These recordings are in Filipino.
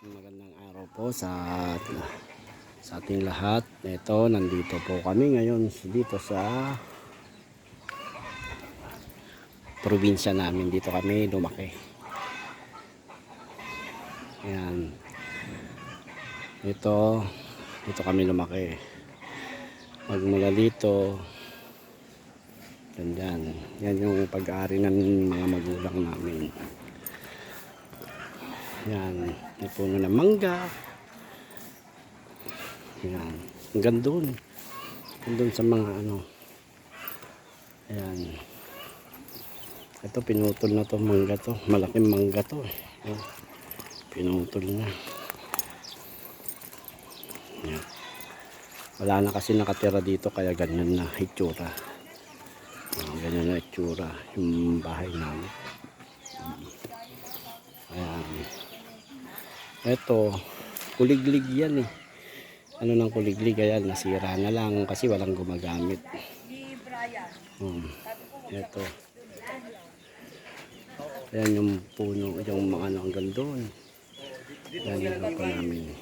Magandang araw po sa ating lahat. Ito, nandito po kami ngayon dito sa probinsya namin. Dito kami lumaki. Ayan. Dito kami lumaki. Magmula dito, ganyan. Yan yung pag-aari ng mga magulang namin. Yan, may puno ng mangga. Yan, hanggang doon sa mga ano. Ayan, ito pinutol na to mangga to, malaking mangga to. Ayan, pinutol na. Ayan. Wala na kasi nakatira dito kaya ganyan na itsura. Ganyan na itsura yung bahay namin. Ayan. Ito, kuliglig yan eh. Ano ng kuliglig, ayan, nasira na lang kasi walang gumagamit. Ito. Ayan yung puno, yung mga ano hanggang doon. Ayan yung lupa namin.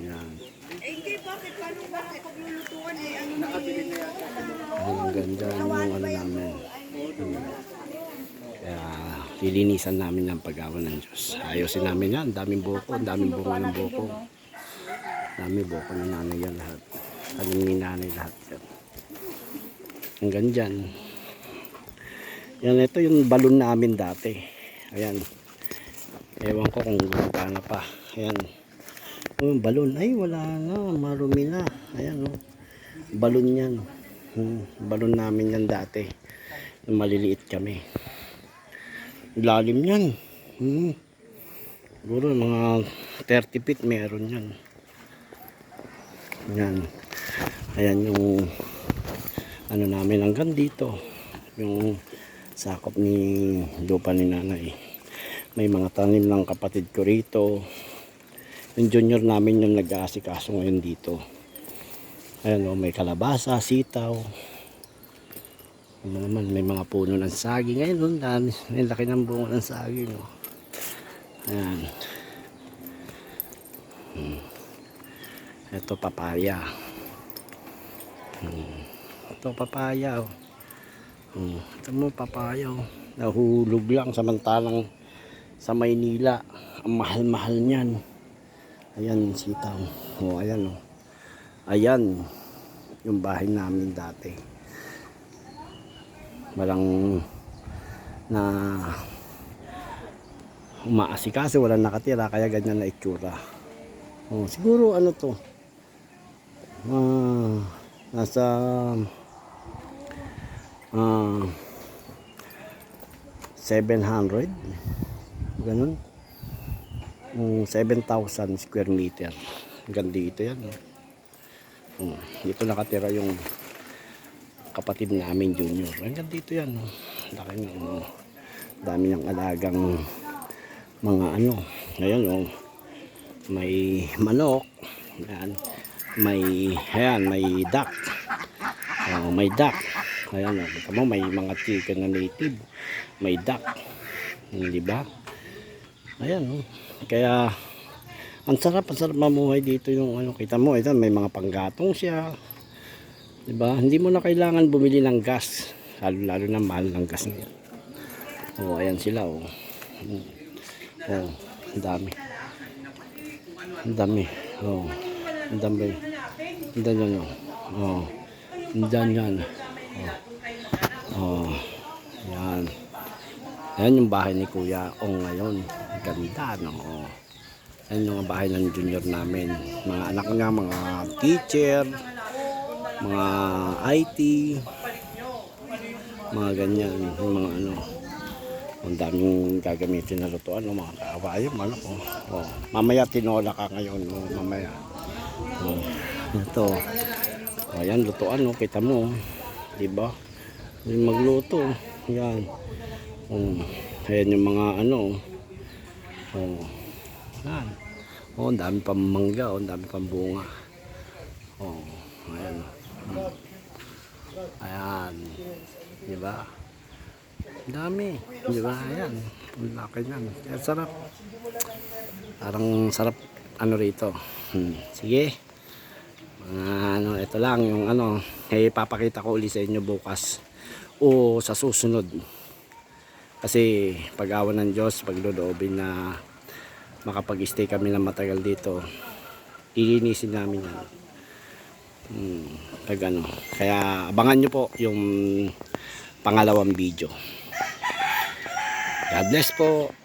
Ayan. Ayan ang ganda yung ano namin. Kaya lilinisan namin ng pag-awa ng Diyos. Ayusin namin yan. Daming buko. Daming bunga ng buko. Daming buko ng nanay yan lahat. Aling ni nanay lahat yan. Hanggang dyan. Yan, ito yung balon namin dati. Ayan. Ewan ko kung gumagana pa. Ayan. Yung balon. Ay, wala na. Marumi na. Ayan, oh. Balon yan. Balon namin yan dati. Maliliit kami. Lalim yan. Siguro mga 30 feet meron yan. Yan. Ayan yung ano namin hanggang dito. Yung sakop ni lupa ni nanay. May mga tanim ng kapatid ko rito. Yung junior namin yung nag-aasikaso ngayon dito. Ayan o, may kalabasa, sitaw. Ano naman, may mga puno ng saging. Ngayon, may laki ng bunga ng saging. Oh. Ayan. Ito, papaya. Ito, papaya. Oh. Ito mo, papaya. Oh. Nahulog lang samantalang sa Maynila. Ang mahal-mahal niyan. Ayan, sitaw. Oh, ayan. Oh. Ayan, yung bahay namin dati. Walang na umaasikaso, walang nakatira kaya ganyan na itsura. Siguro ano to, nasa 700 ganun, 7,000 square meter. Hanggang dito yan. Dito nakatira yung kapatid namin junior. Hanggang dito yan. Laki ng dami ng alagang mga ano. Ngayon may manok. Ayan. May duck. May duck. Ayan o. May mga chicken na native. May duck. Di ba? Ayan o. Kaya ang sarap mamuhay dito yung ano. Kita mo, ito may mga panggatong siya. Diba? Hindi mo na kailangan bumili ng gas. Lalo na mahal ng gas ngayon. Ayan sila. Ang dami. Ang dami. Ang dami. Ang dami. Ang dami yan. Yan. Yan yung bahay ni Kuya Ong ngayon. Ganda, no? Yan yung bahay ng junior namin. Mga anak niya, mga teacher, mga IT, mga ganyan, mga ano. Ang daming gagamitin na lutuan, mga kaawayong manok. Mamaya tinola ka ngayon, mamaya. Ito. Ayan, lutuan, kita mo, diba? Magluto, yan. Ayan yung mga ano. Yan. Ang dami pang mangga, ang dami pang bunga. Ayan. Ayan. Diba? Dami. Di ba? Ayan. Ang laki niyan. Kaya sarap. Parang sarap ano rito. Sige. Mga ano, ito lang yung ano, papakita ko ulit sa inyo bukas o sa susunod. Kasi pag-awa ng Diyos, pagloobin na makapag-stay kami ng matagal dito, ilinisin namin yan. Pag ano. Kaya abangan nyo po yung pangalawang video. God bless po.